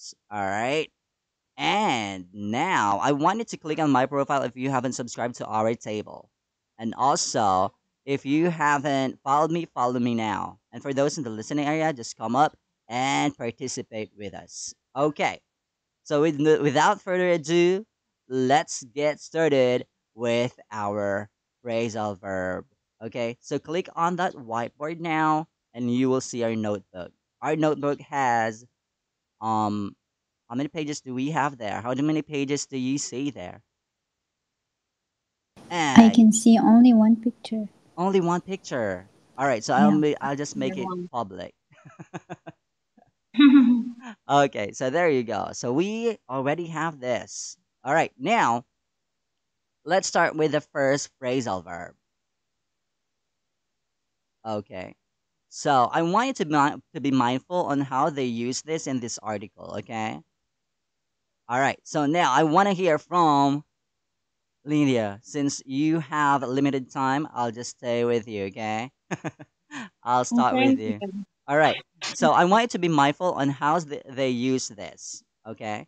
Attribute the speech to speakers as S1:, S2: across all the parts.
S1: Verbs. All right. And now I wanted to click on my profile if you haven't subscribed to our table. And also, if you haven't followed me now. And for those in the listening area, just come up and participate with us. Okay. So without further ado, let's get started with our phrasal verb. Okay, so click on that whiteboard now, and you will see our notebook. Our notebook has how many pages do we have there? How many pages do you see there?
S2: I
S1: Ah,
S2: can see only one picture.
S1: only one picture. All right, so
S2: Yeah.
S1: I'll just make it
S2: One.
S1: public. Okay, so there you go. So we already have this. All right, now let's start with the first phrasal verb. Okay. So I want you to to be mindful on how they use this in this article. Okay. All right. So now I want to hear from Lydia. Since you have limited time, I'll just stay with you. Okay. I'll start with
S2: Thank
S1: you.
S2: you.
S1: All right. So I want you to be mindful on how they use this. Okay.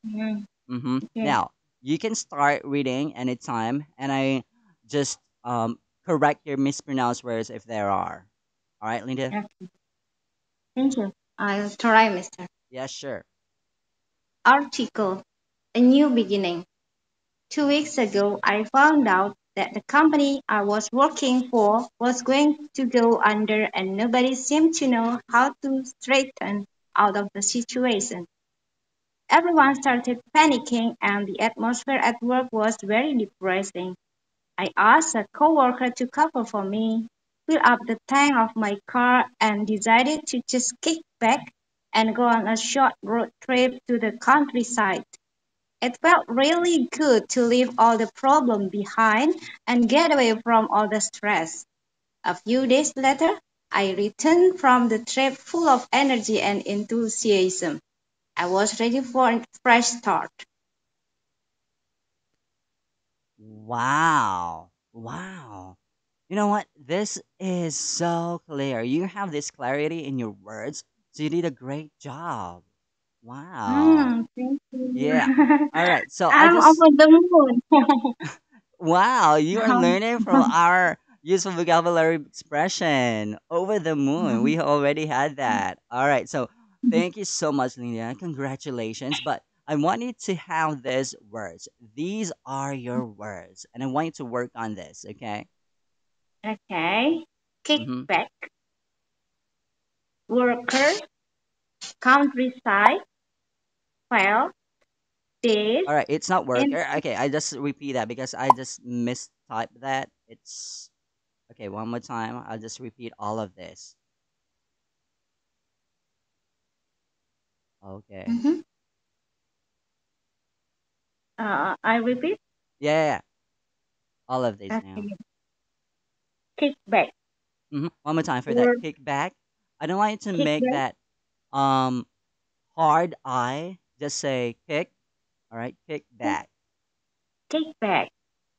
S2: Mm,
S1: Mm-hmm.
S2: okay.
S1: Now you can start reading anytime, and I just correct your mispronounced words if there are. All right, Linda.
S2: Yeah. Thank you. I'll try, Mr.
S1: Yeah, sure.
S2: Article. A new beginning. 2 weeks ago, I found out that the company I was working for was going to go under and nobody seemed to know how to straighten out of the situation. Everyone started panicking and the atmosphere at work was very depressing. I asked a coworker to cover for me, fill up the tank of my car, and decided to just kick back and go on a short road trip to the countryside. It felt really good to leave all the problems behind and get away from all the stress. A few days later, I returned from the trip full of energy and enthusiasm. I was ready for a fresh start.
S1: Wow. Wow. You know what? This is so clear. You have this clarity in your words, so you did a great job. Wow.
S2: Thank you.
S1: Yeah. All right. So I
S2: I'm
S1: just,
S2: over the moon.
S1: wow, you are learning from our useful vocabulary expression. Over the moon. We already had that. All right. So thank you so much, Lina. Congratulations. But I want you to have these words. These are your words. And I want you to work on this, okay?
S2: Okay. Kick
S1: Mm-hmm.
S2: back, worker, countryside, file, days,
S1: All right, it's not
S2: in.
S1: worker. Okay, I just repeat that because I just mistyped that. It's okay. One more time. I'll just repeat all of this. Okay.
S2: Mhm. I repeat.
S1: Yeah, yeah, yeah. All of this now.
S2: Okay. Kick back,
S1: One more time for that
S2: work,
S1: kickback. I don't want you to
S2: kick
S1: make
S2: back,
S1: that um hard I. Just say kick. All right, kick
S2: kick,
S1: back.
S2: kick back.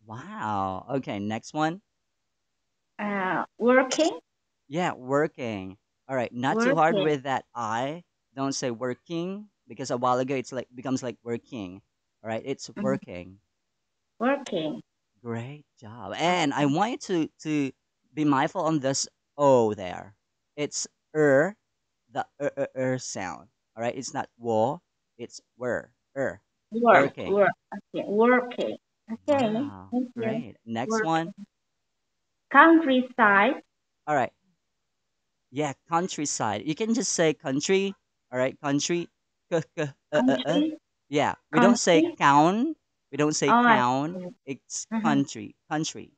S1: Wow. Okay, next one.
S2: Working,
S1: Yeah, working. All right, not too hard
S2: working,
S1: with that I. Don't say working because a while ago it's like becomes like working. All right, it's
S2: mhm,
S1: working.
S2: working.
S1: Great job. And I want you to be mindful on this O there. It's the sound. All right, it's not wo, it's
S2: Work,
S1: working.
S2: work. Okay, working. Okay,
S1: Wow,
S2: thank you.
S1: great. Next
S2: Work.
S1: one.
S2: Countryside,
S1: All right. Yeah, countryside. You can just say country. All right, country.
S2: country,
S1: Yeah, we don't say
S2: country.
S1: count. We don't say
S2: Oh, I
S1: count.
S2: see.
S1: It's
S2: Mhm.
S1: country. Country.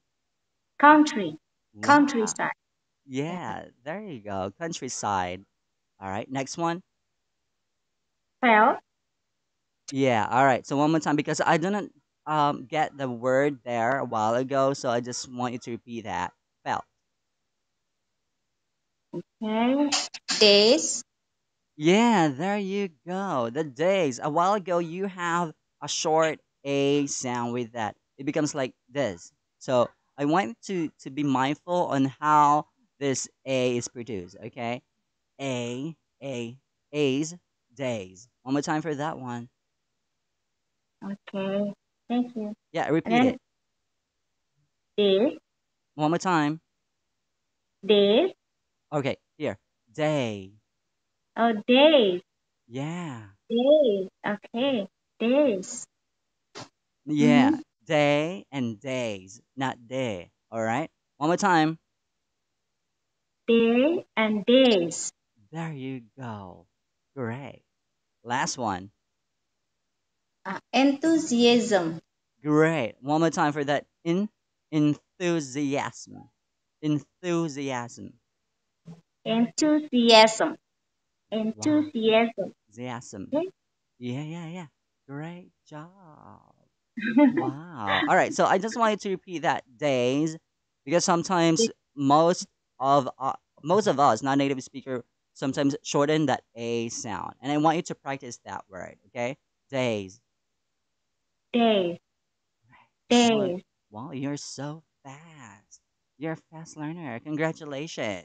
S2: Country,
S1: Wow.
S2: countryside.
S1: Yeah, there you go. Countryside. All right, next one.
S2: Felt,
S1: Yeah, all right. So one more time because I didn't get the word there a while ago, so I just want you to repeat that. Felt.
S2: okay. Days,
S1: Yeah, there you go. The days. A while ago, you have a short A sound with that. It becomes like this. So I want you to be mindful on how this A is produced. Okay, A, A, A's, days. One more time for that one.
S2: Okay. Thank you.
S1: Yeah,
S2: And
S1: repeat
S2: then
S1: it.
S2: this,
S1: One more time.
S2: this,
S1: Okay, here. Day.
S2: oh, days,
S1: Yeah.
S2: days. Okay. Days.
S1: Yeah.
S2: Mm-hmm.
S1: Day and days, not day. All right. One more time.
S2: Day and days.
S1: There you go. Great. Last one.
S2: Enthusiasm.
S1: Great. One more time for that. Enthusiasm. Enthusiasm.
S2: Enthusiasm.
S1: Wow.
S2: Enthusiasm.
S1: Enthusiasm.
S2: Okay.
S1: Yeah, yeah, yeah. Great job. Wow. All right. So I just wanted to repeat that days because sometimes of uh, most of us non-native speaker sometimes shorten that a sound, and I want you to practice that word. Okay. Days.
S2: Days.
S1: Wow.
S2: Days.
S1: Wow. You're so fast. You're a fast learner. Congratulations.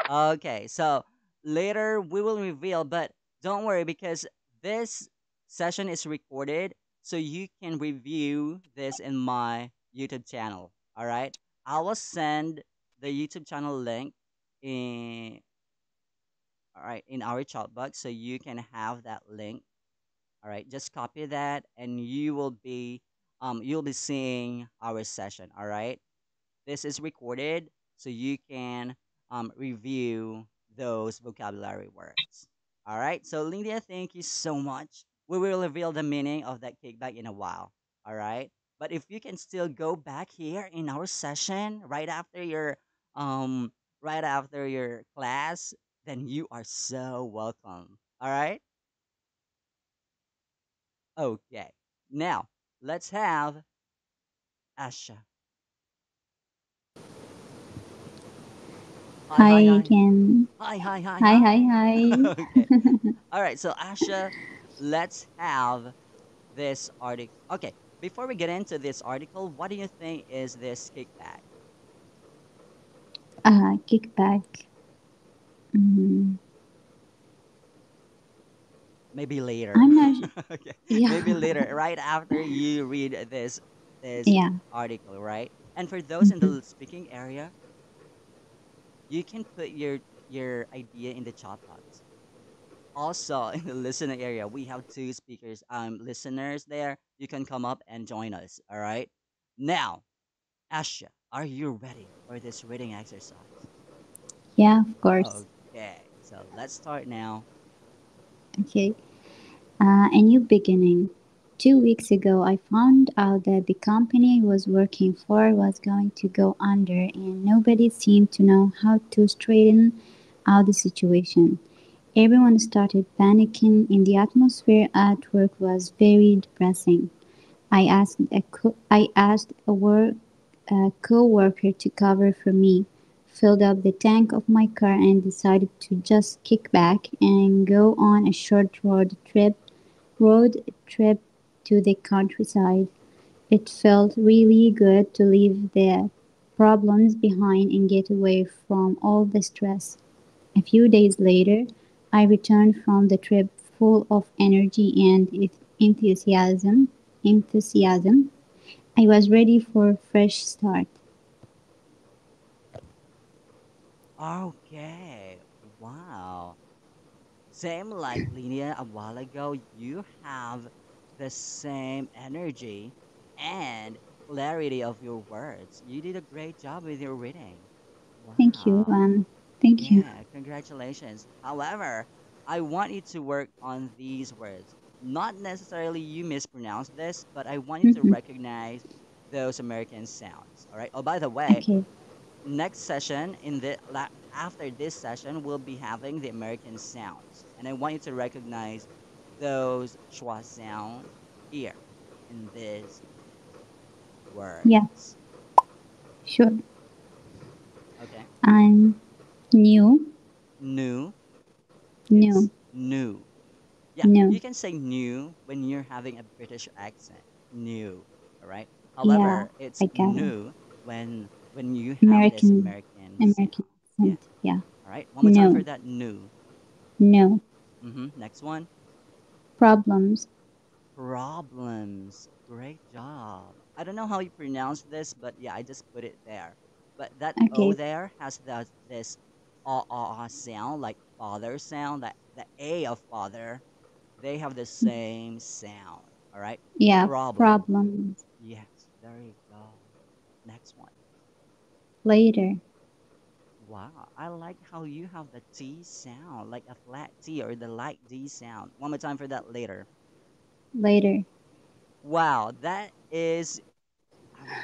S1: Okay, so later we will reveal, but don't worry because this session is recorded, so you can review this in my YouTube channel. All right, I will send the YouTube channel link in all right in our chat box, so you can have that link. All right, just copy that, and you'll be seeing our session. All right. This is recorded so you can review those vocabulary words. All right. So, Lydia, thank you so much. We will reveal the meaning of that kickback in a while. All right. But if you can still go back here in our session um right after your class, then you are so welcome. All right. Okay. Now let's have Asha. Hi,
S3: Hi
S1: hi, hi.
S3: again.
S1: Hi, hi, hi,
S3: Hi, hi,
S1: hi.
S3: hi.
S1: Okay. All right. So, Asha, let's have this article. Okay. Before we get into this article, what do you think is this kickback?
S3: Kickback. Mm,
S1: Maybe later.
S3: I'm not.
S1: Okay.
S3: Yeah,
S1: Maybe later, right after you read this
S3: yeah.
S1: article, right? And for those in
S3: Hmm.
S1: the speaking area, you can put your idea in the chat box. Also, in the listener area, we have two speakers, listeners there. You can come up and join us. All right. Now, Asha, are you ready for this reading exercise?
S3: Yeah, of course.
S1: Okay, so let's start now.
S3: Okay. A new beginning. 2 weeks ago, I found out that the company I was working for was going to go under, and nobody seemed to know how to straighten out the situation. Everyone started panicking, and the atmosphere at work was very depressing. I asked a co-worker to cover for me, filled up the tank of my car, and decided to just kick back and go on a short road trip to the countryside. It felt really good to leave the problems behind and get away from all the stress. A few days later, I returned from the trip full of energy and enthusiasm. Enthusiasm. I was ready for a fresh start.
S1: Okay, wow. Same like Linia a while ago, you have the same energy and clarity of your words. You did a great job with your reading.
S3: Thank you,
S1: Wow.
S3: thank you.
S1: Yeah, congratulations. However, I want you to work on these words. Not necessarily you mispronounce this, but I want you to
S3: Hmm.
S1: recognize those American sounds. All right. Oh, by the way,
S3: Okay,
S1: next session after this session, we'll be having the American sounds, and I want you to recognize those schwa sound here in these
S3: yeah,
S1: words.
S3: sure.
S1: Okay.
S3: I'm new,
S1: New.
S3: new,
S1: It's new. Yeah,
S3: new.
S1: you can say new when you're having a British accent. New, all right?
S3: Yeah,
S1: However, it's
S3: I got it.
S1: new when you have this
S3: American,
S1: American
S3: American
S1: sound. Yeah.
S3: accent. Yeah,
S1: All right. One more time for
S3: new,
S1: that new.
S3: No.
S1: Next one.
S3: Problems.
S1: Problems. Great job. I don't know how you pronounce this, but yeah, I just put it there. But that O
S3: Okay.
S1: there has this sound, like father sound. That the A of father, they have the same sound. All right.
S3: Yeah,
S1: Problem.
S3: problems.
S1: Yes. There you go. Next one.
S3: Later.
S1: Wow, I like how you have the T sound, like a flat T or the light D sound. One more time for that later.
S3: Later.
S1: Wow, that is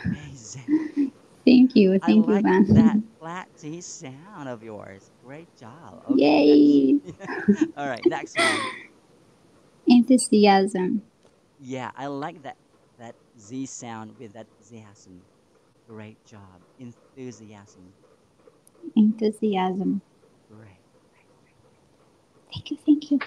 S1: amazing.
S3: Thank you.
S1: I
S3: Thank you,
S1: like that
S3: Van.
S1: flat T sound of yours. Great job. Okay, next.
S3: Yay!
S1: All right, next one.
S3: Enthusiasm.
S1: Yeah, I like that Z sound with that enthusiasm. Great job. Enthusiasm.
S3: Enthusiasm.
S1: Great.
S3: Thank you. Thank you.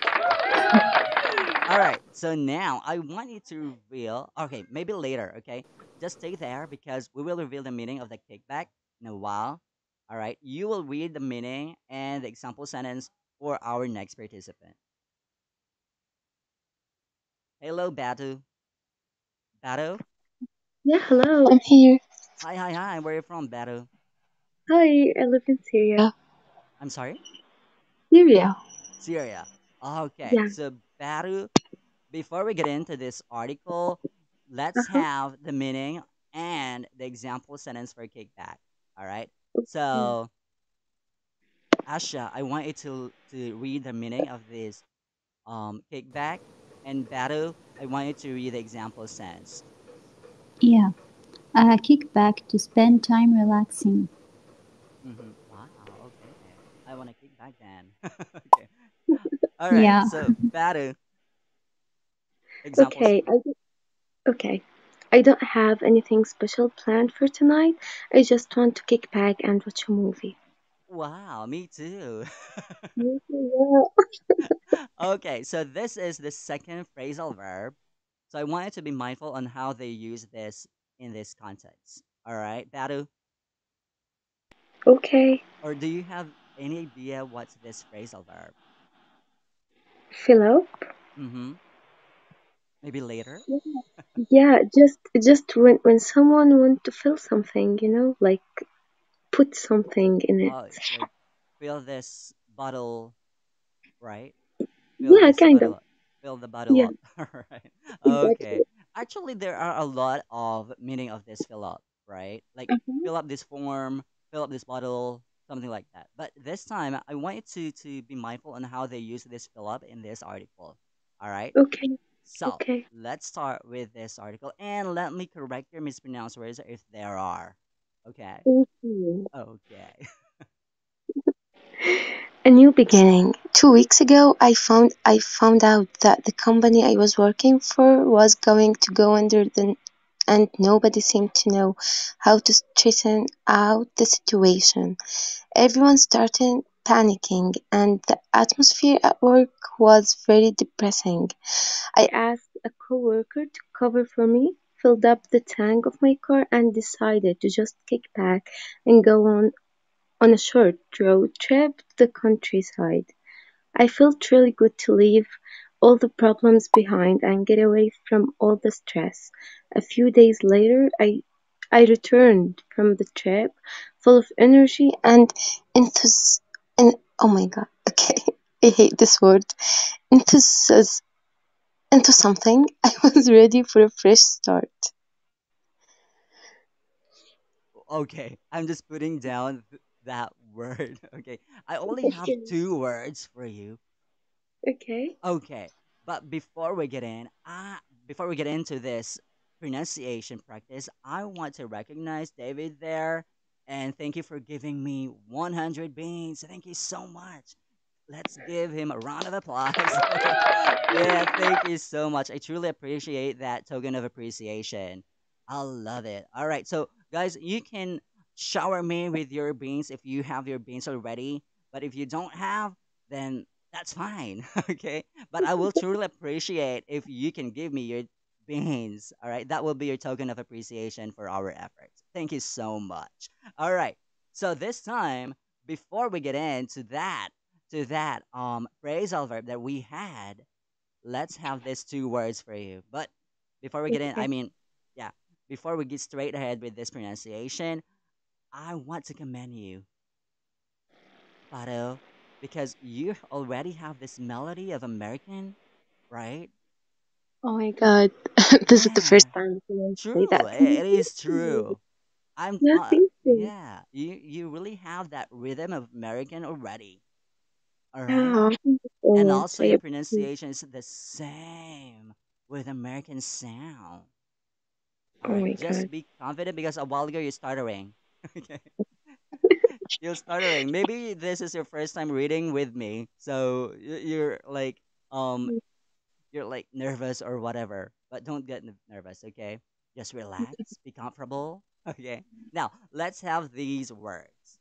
S1: All right. So now I want you to reveal. Okay, maybe later. Okay, just stay there because we will reveal the meaning of the kickback in a while. All right. You will read the meaning and the example sentence for our next participant. Hello, Batu. Batu.
S4: Yeah, hello. I'm here.
S1: Hi, hi, hi. Where are you from, Batu?
S4: Hi, I live in Syria.
S1: I'm sorry,
S4: Syria.
S1: Syria. Okay.
S4: Yeah.
S1: So Batu. Before we get into this article, let's
S4: Uh-huh.
S1: have the meaning and the example sentence for kickback. All right.
S4: Mm.
S1: So Asha, I want you to read the meaning of this kickback, and Batu, I want you to read the example sentence.
S3: Yeah. Kick back to spend time relaxing.
S1: Wow. Okay. I want to kick back then. Okay. All right.
S3: Yeah.
S1: So Batu, examples.
S4: Okay, okay. I don't have anything special planned for tonight. I just want to kick back and watch a movie.
S1: Wow. Me too.
S4: Yeah.
S1: Okay. So this is the second phrasal verb. So I wanted to be mindful on how they use this in this context. All right, Batu,
S4: Okay.
S1: or do you have any idea what's this phrasal verb?
S4: Philo?
S1: Mm-hmm. Maybe later.
S4: Yeah, just when someone want to feel something, like put something in it.
S1: Like fill this bottle, right? Fill
S4: Yeah,
S1: this
S4: kind of.
S1: bottle up. Fill the bottle
S4: Yeah,
S1: up. All right. Okay.
S4: exactly.
S1: Actually, there are a lot of meaning of this fill up, right? Like
S4: Uh-huh.
S1: fill up this form, fill up this bottle, something like that. But this time, I want you to be mindful on how they use this fill up in this article. All right.
S4: Okay.
S1: So
S4: Okay.
S1: let's start with this article, and let me correct your mispronounced words if there are. Okay.
S4: Okay.
S1: Okay.
S4: A new beginning. 2 weeks ago, I found out that the company I was working for was going to go under and nobody seemed to know how to straighten out the situation. Everyone started panicking, and the atmosphere at work was very depressing. I asked a coworker to cover for me, filled up the tank of my car, and decided to just kick back and go on a short road trip to the countryside. I felt really good to leave all the problems behind and get away from all the stress. A few days later, I returned from the trip full of energy and enthusiasm. Oh my god, okay, I hate this word. Enthusiasm into something. I was ready for a fresh start.
S1: Okay. I'm just putting down that word. Okay. I only have
S4: Okay.
S1: two words for you.
S4: Okay.
S1: Okay, but before we get into this pronunciation practice, I want to recognize David there, and thank you for giving me 100 beans. Thank you so much. Let's give him a round of applause. Yeah, thank you so much. I truly appreciate that token of appreciation. I love it. All right, so guys, you can shower me with your beans if you have your beans already, but if you don't have, then that's fine. Okay, but I will truly appreciate if you can give me your beans. All right, that will be your token of appreciation for our efforts. Thank you so much. All right, so this time, before we get into that, to that phrasal verb that we had, let's have these two words for you. But before we get in,
S4: Okay.
S1: yeah, before we get straight ahead with this pronunciation, I want to commend you, Pato, because you already have this melody of American, right?
S4: Oh my God. This is the
S1: Yeah,
S4: first time someone say
S1: true.
S4: that to me.
S1: It is true.
S4: Yeah, thank you.
S1: Yeah, you really have that rhythm of American already. All right.
S4: Yeah, thank you so
S1: And
S4: much.
S1: also
S4: I
S1: your
S4: appreciate.
S1: pronunciation is the same with American sound. All
S4: Oh
S1: right.
S4: my God.
S1: Just be confident because a while ago you're stuttering. Okay. You're stuttering. Maybe this is your first time reading with me. So um you're like nervous or whatever. But don't get nervous, okay? Just relax, be comfortable. Okay. Now, let's have these words.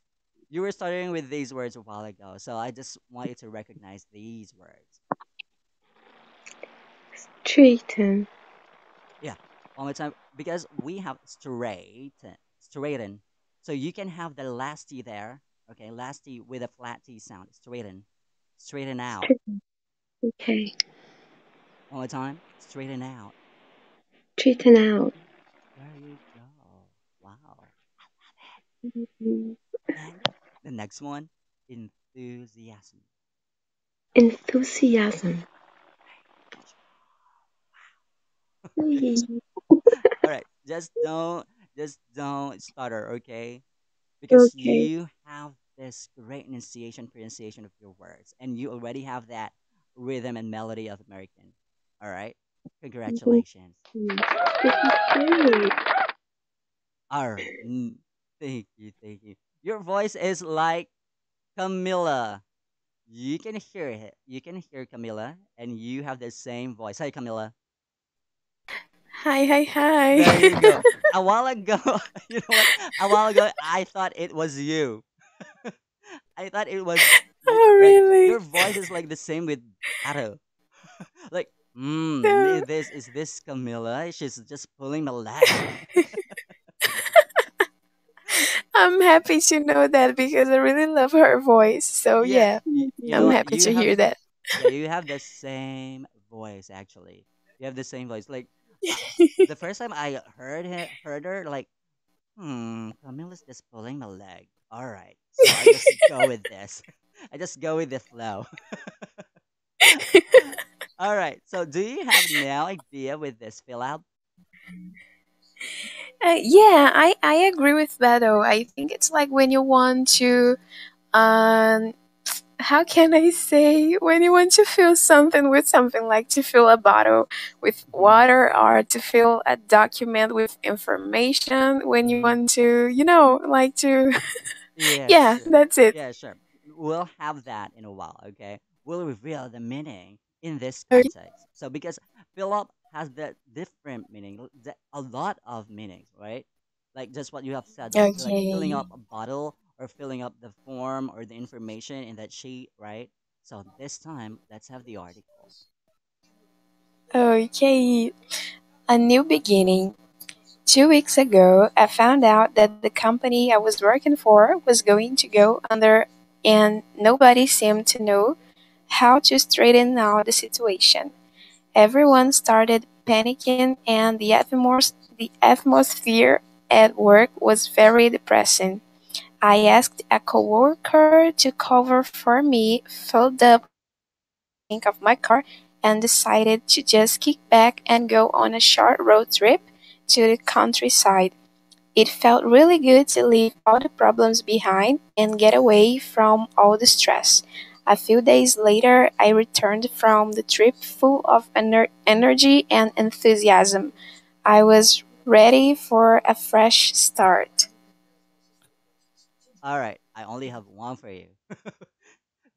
S1: You were stuttering with these words a while ago, so I just want you to recognize these words.
S4: Straighten.
S1: Yeah, one more time because we have straighten. So you can have the last T there, okay, last T with a flat T sound, straighten out.
S4: Straighten. Okay.
S1: One more time, straighten out.
S4: Straighten out.
S1: There you go. Wow.
S4: Mhm.
S1: And the next one, enthusiasm.
S4: Enthusiasm.
S1: Great job.
S4: Yay.
S1: All right, just don't stutter, okay? Because
S4: Okay.
S1: you have this great enunciation, pronunciation of your words, and you already have that rhythm and melody of American. All right,
S4: Thank you.
S1: congratulations.
S4: This is great.
S1: All right, thank you, thank you. Your voice is like Camilla. You can hear it. You can hear Camilla, and you have the same voice. Hi, Camilla.
S5: Hi, hi, hi.
S1: There you go. A while ago, you know what? A while ago, I thought it was you. I thought it was
S5: Oh,
S1: like
S5: really?
S1: your voice is like the same with Aro. Like,
S5: No.
S1: is this Camilla? She's just pulling my leg.
S5: I'm happy to know that because I really love her voice. So,
S1: Yeah,
S5: yeah,
S1: you know
S5: I'm
S1: what?
S5: happy
S1: You
S5: to
S1: have
S5: hear that.
S1: yeah, you have the same voice actually. You have the same voice. Like, uh, the first time I heard her, like, Camilla's just pulling my leg. All right, so I just go with this. I just go with the flow. All right. So, do you have now idea with this fill out?
S5: Yeah, I agree with that though. I think it's like when you want to, um, how can I say, when you want to fill something with something, like to fill a bottle with
S1: Hmm.
S5: water or to fill a document with information, when you
S1: Hmm.
S5: want to, like to,
S1: Yeah,
S5: yeah,
S1: sure.
S5: that's it.
S1: Yeah, sure. We'll have that in a while, okay? We'll reveal the meaning in this
S5: Okay.
S1: context. So, because fill up has the different meaning, a lot of meanings, right? Like just what you have said, like filling
S5: Okay.
S1: up a bottle or filling up the form or the information in that sheet, right? So this time, let's have the article.
S5: Okay. A new beginning. 2 weeks ago, I found out that the company I was working for was going to go under, and nobody seemed to know how to straighten out the situation. Everyone started panicking, and the atmosphere at work was very depressing. I asked a coworker to cover for me, filled up tank of my car, and decided to just kick back and go on a short road trip to the countryside. It felt really good to leave all the problems behind and get away from all the stress. A few days later, I returned from the trip full of energy and enthusiasm. I was ready for a fresh start.
S1: All right, I only have one for you.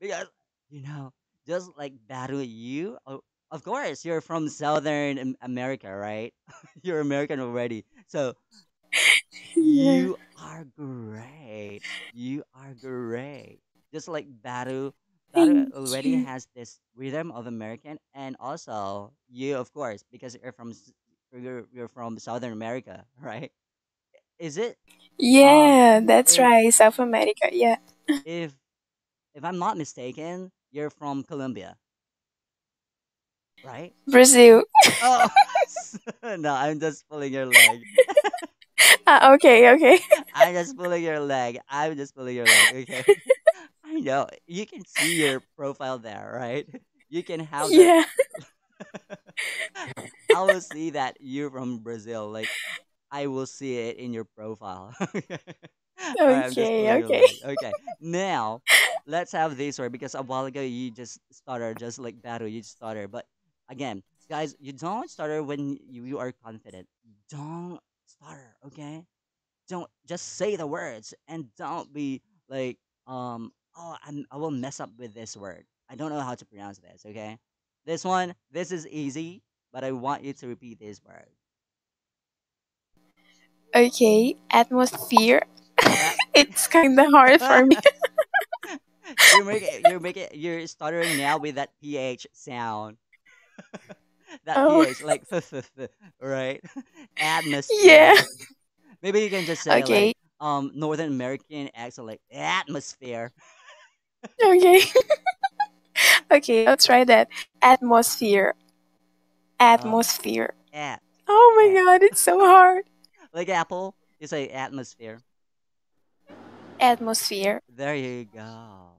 S1: Because you know, just like Baru, of course, you're from Southern America, right? You're American already, so
S5: Yeah.
S1: you are great. You are great. Just like Baru
S5: Thank
S1: already
S5: you.
S1: has this rhythm of American, and also you, of course, because you're from Southern America, right? Is it um
S5: Yeah, that's
S1: if
S5: right. South America. Yeah.
S1: if If I'm not mistaken, you're from Colombia, right?
S5: Brazil.
S1: Oh, no, I'm just pulling your leg.
S5: Okay, okay.
S1: I'm just pulling your leg. I'm just pulling your leg. Okay. I know. You can see your profile there, right? You can have that.
S5: Yeah.
S1: I will see that you're from Brazil. Like, I will see it in your profile. Okay. All right, I'm just
S5: Okay,
S1: pulling your
S5: okay.
S1: leg. Okay. Now, let's have this word because a while ago you just started, just like battle, you just started. But again, guys, you don't stutter when you are confident. Don't stutter, okay? Don't just say the words and don't be like oh I will mess up with this word. I don't know how to pronounce this, okay? This is easy, but I want you to repeat this word.
S5: Okay, atmosphere.
S1: At
S5: It's kind of hard for me.
S1: you're stuttering now with that ph sound. That
S5: Oh,
S1: ph like right?
S5: yeah.
S1: Atmosphere. Maybe you can just say like
S5: Okay,
S1: Northern American accent like atmosphere.
S5: okay. Okay, I'll try that. Atmosphere.
S1: uh
S5: Atmosphere.
S1: at
S5: Oh
S1: at
S5: my god, it's so hard.
S1: like apple, you say atmosphere.
S5: Atmosphere.
S1: There you go.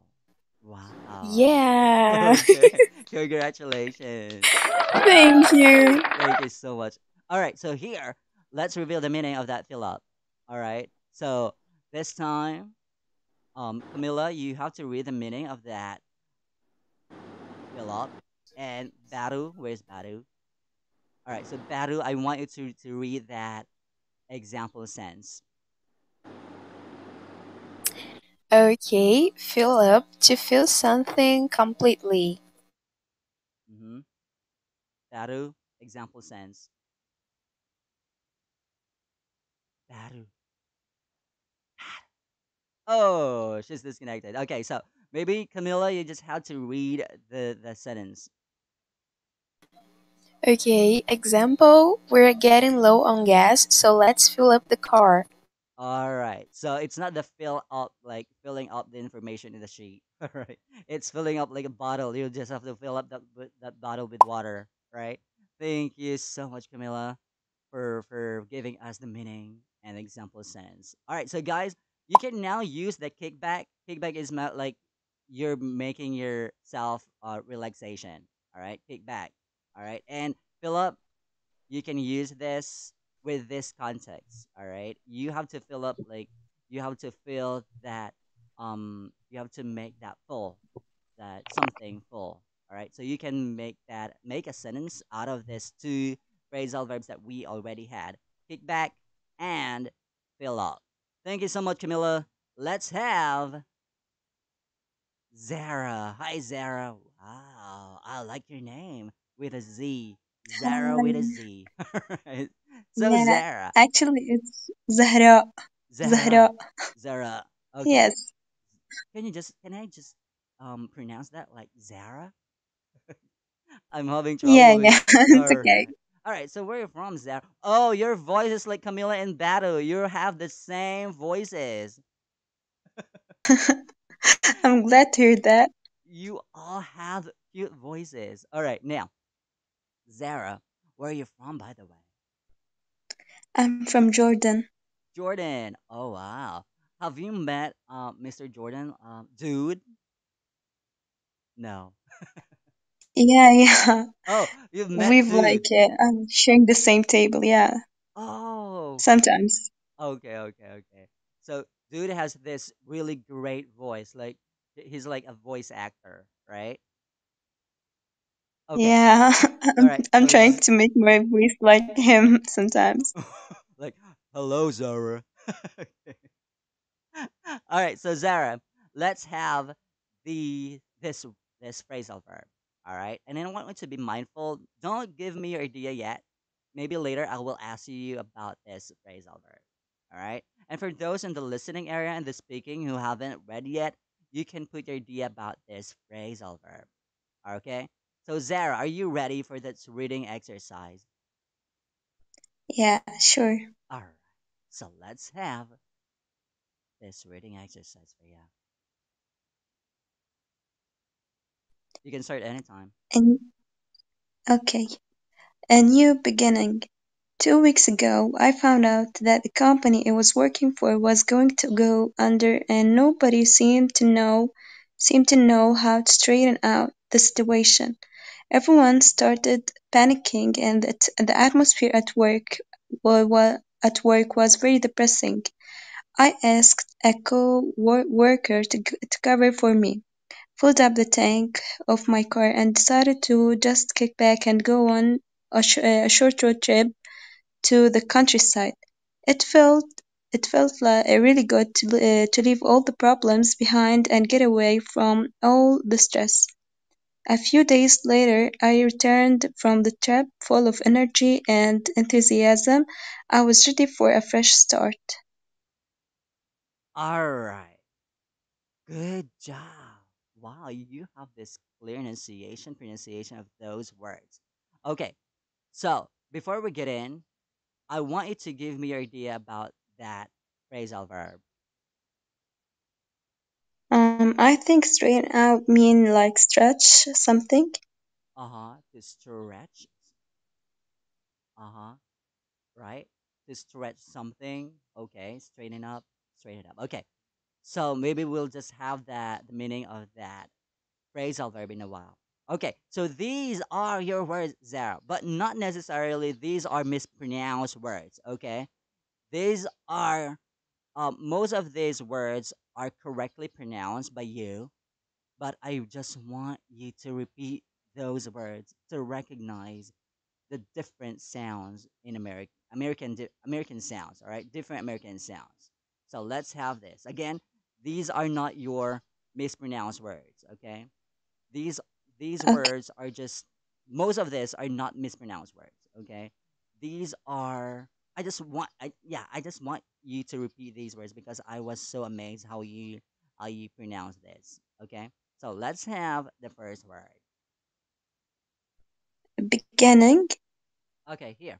S1: Wow.
S5: Yeah.
S1: Okay. Congratulations.
S5: Thank you.
S1: Thank you so much. All right. So here, let's reveal the meaning of that fill up. All right. So this time, Camilla, you have to read the meaning of that fill up. And Baru, where's Baru? All right. So Baru, I want you to read that example sense.
S5: Okay, fill up to fill something completely.
S1: Mm-hmm. Baru, example sense. Baru. Oh, she's disconnected. Okay, so maybe Camilla, you just have to read the sentence.
S5: Okay, example, we're getting low on gas, so let's fill up the car.
S1: All right. So it's not the fill up like filling up the information in the sheet. All right. It's filling up like a bottle. You just have to fill up that bottle with water, right? Thank you so much, Camilla, for giving us the meaning and example sense. All right. So guys, you can now use the kickback. Kickback is like you're making yourself relaxation. All right. Kickback. All right. And fill up, you can use this with this context. All right, you have to fill up like you have to fill that you have to make that full, that something full. All right, so you can make a sentence out of this two phrasal verbs that we already had: kick back and fill up. Thank you so much, Camilla. Let's have Zara. Hi, Zara. Wow, I like your name with a Z. Zara with a
S6: Hi.
S1: Z. Alright. So,
S6: Yeah,
S1: Zara.
S6: actually, it's Zahra.
S1: Zahra.
S6: Zahra.
S1: Zara. Okay.
S6: Yes.
S1: Can I just pronounce that like Zara? I'm having trouble
S6: Yeah,
S1: with.
S6: yeah. It's okay.
S1: Alright. Alright, so where are you from, Zara? Oh, your voice is like Camila and Battle. You have the same voices.
S6: I'm glad to hear that.
S1: You all have cute voices. Alright, now, Zara, where are you from, by the way?
S6: I'm from Jordan.
S1: Jordan. Oh wow. Have you met Mr. Jordan? Dude? No.
S6: Yeah, yeah.
S1: Oh, you've met
S6: We've
S1: Dude.
S6: sharing the same table. Yeah,
S1: Oh.
S6: sometimes.
S1: Okay, okay, okay. So Dude has this really great voice. Like he's like a voice actor, right? Okay.
S6: Yeah,
S1: All right.
S6: I'm
S1: So
S6: trying to make my voice like him sometimes.
S1: like hello Zara. All right, so Zara, let's have this phrasal verb. All right, and then I want you to be mindful. Don't give me your idea yet. Maybe later I will ask you about this phrasal verb. All right, and for those in the listening area and the speaking who haven't read yet, you can put your idea about this phrasal verb. Okay, so Zara, are you ready for this reading exercise?
S6: Yeah, sure.
S1: All right, so let's have this reading exercise for you. You can start anytime.
S6: And okay, a new beginning. 2 weeks ago, I found out that the company I was working for was going to go under, and nobody seemed to know how to straighten out the situation. Everyone started panicking, and the atmosphere at work was very depressing. I asked a co-worker to cover for me, filled up the tank of my car, and decided to just kick back and go on a short road trip to the countryside. It felt it felt like really good to leave all the problems behind and get away from all the stress. A few days later, I returned from the trip full of energy and enthusiasm. I was ready for a fresh start.
S1: All right. Good job. Wow, you have this clear pronunciation of those words. Okay, so before we get in, I want you to give me your idea about that phrasal verb.
S6: I think straighten out mean like stretch something.
S1: Uh huh. To stretch. Uh huh. Right? To stretch something. Okay. Straighten up. Straighten up. Okay. So maybe we'll just have the meaning of that phrasal verb in a while. Okay, so these are your words, Zara, but not necessarily these are mispronounced words. Okay, these are most of these words are correctly pronounced by you, but I just want you to repeat those words to recognize the different sounds in American sounds. All right, different American sounds. So let's have this again. These are not your mispronounced words. Okay, these these
S6: Okay,
S1: words are just most of this are not mispronounced words. Okay, these are. I just want you to repeat these words because I was so amazed how you pronounce this. Okay, so let's have the first word.
S6: beginning,
S1: Okay, here.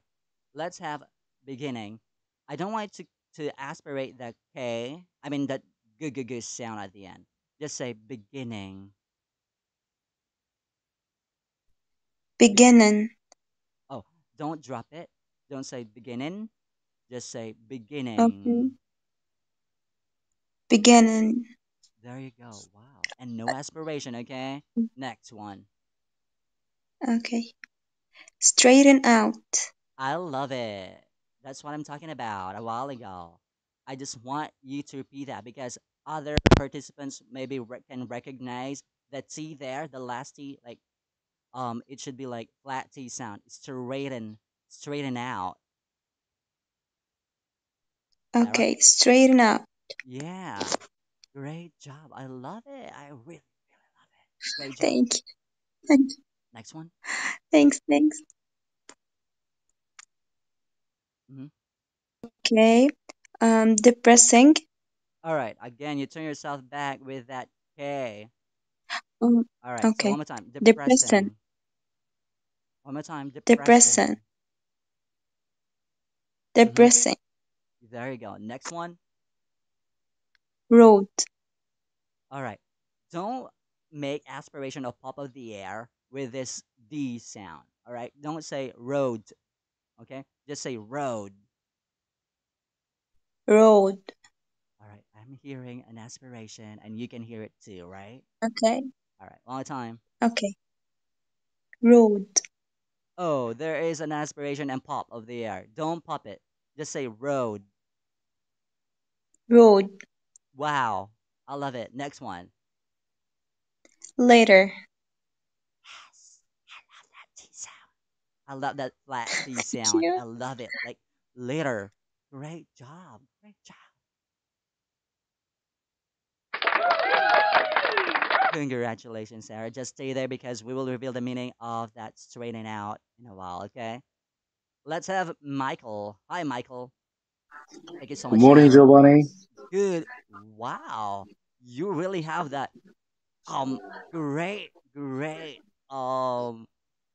S1: Let's have beginning. I don't want to aspirate the K. I mean that g sound at the end. Just say beginning. Be-
S6: beginning.
S1: oh, don't drop it. Don't say beginning. Just say
S6: Okay,
S1: beginning.
S6: beginning.
S1: There you go. Wow. And no aspiration, okay? Next one.
S6: Okay, straighten out.
S1: I love it. That's what I'm talking about a while ago. I just want you to repeat that because other participants maybe can recognize the T there, the last T, like it should be like flat T sound. Straighten out. Sarah?
S6: Okay, straighten out.
S1: Yeah. Great job. I love it. I really, really love it. Great job.
S6: Thank you. Thank you.
S1: Next one.
S6: Thanks.
S1: Hmm.
S6: Okay, depressing.
S1: All right. Again, you turn yourself back with that K.
S6: Um,
S1: All right. So one
S6: okay,
S1: more time.
S6: depressing,
S1: Depressing. One more time.
S6: depressing,
S1: Depressing. Mm-hmm.
S6: depressing.
S1: There you go. Next one.
S6: Road,
S1: All right. Don't make aspiration or pop of the air with this D sound. All right. Don't say road. Okay. Just say road.
S6: road.
S1: All right. I'm hearing an aspiration and you can hear it too, right?
S6: Okay,
S1: All right. One more time.
S6: okay, road,
S1: Oh, there is an aspiration and pop of the air. Don't pop it. Just say road.
S6: road.
S1: Wow. I love it. Next one.
S6: Later.
S1: Yes. I love that T sound. I love that flat T
S6: Thank
S1: sound.
S6: you.
S1: I love it. Like later. Great job. Great job. Congratulations, Sarah. Just stay there because we will reveal the meaning of that straighten out in a while, okay? Let's have Michael. Hi, Michael. Thank you so
S7: Good
S1: much,
S7: morning,
S1: Sarah.
S7: Giovanni.
S1: Good. Wow. You really have that um great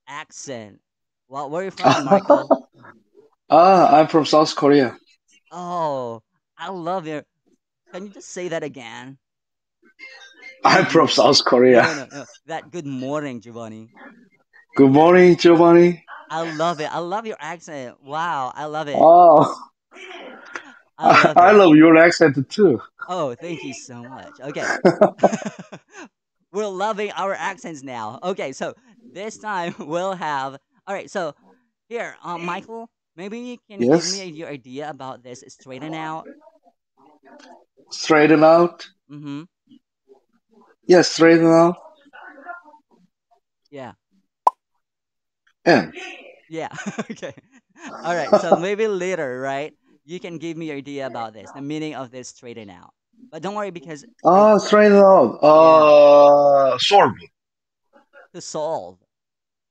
S1: accent. Well, where are you from, Michael?
S7: I'm from South Korea.
S1: Oh, I love it. Can you just say that again?
S7: I'm
S1: Good
S7: from
S1: mo-
S7: South Korea.
S1: no, no, no. That good morning, Giovanni.
S7: Good morning, Giovanni.
S1: I love it. I love your accent. Wow, I love it.
S7: Oh,
S1: I love
S7: I
S1: it.
S7: love your accent too.
S1: Oh, thank you so much. Okay. We're loving our accents now. Okay, so this time we'll have. All right, so here, Michael, maybe you can give me
S7: Yes,
S1: your idea about this straighten out.
S7: straighten out.
S1: Mm-hmm.
S7: Yes, straighten out.
S1: Yeah.
S7: And
S1: Yeah. Okay. All right. So maybe later, right? You can give me your idea about this, the meaning of this straighten out. But don't worry because I
S7: straighten out.
S1: yeah,
S7: Solve.
S1: to solve.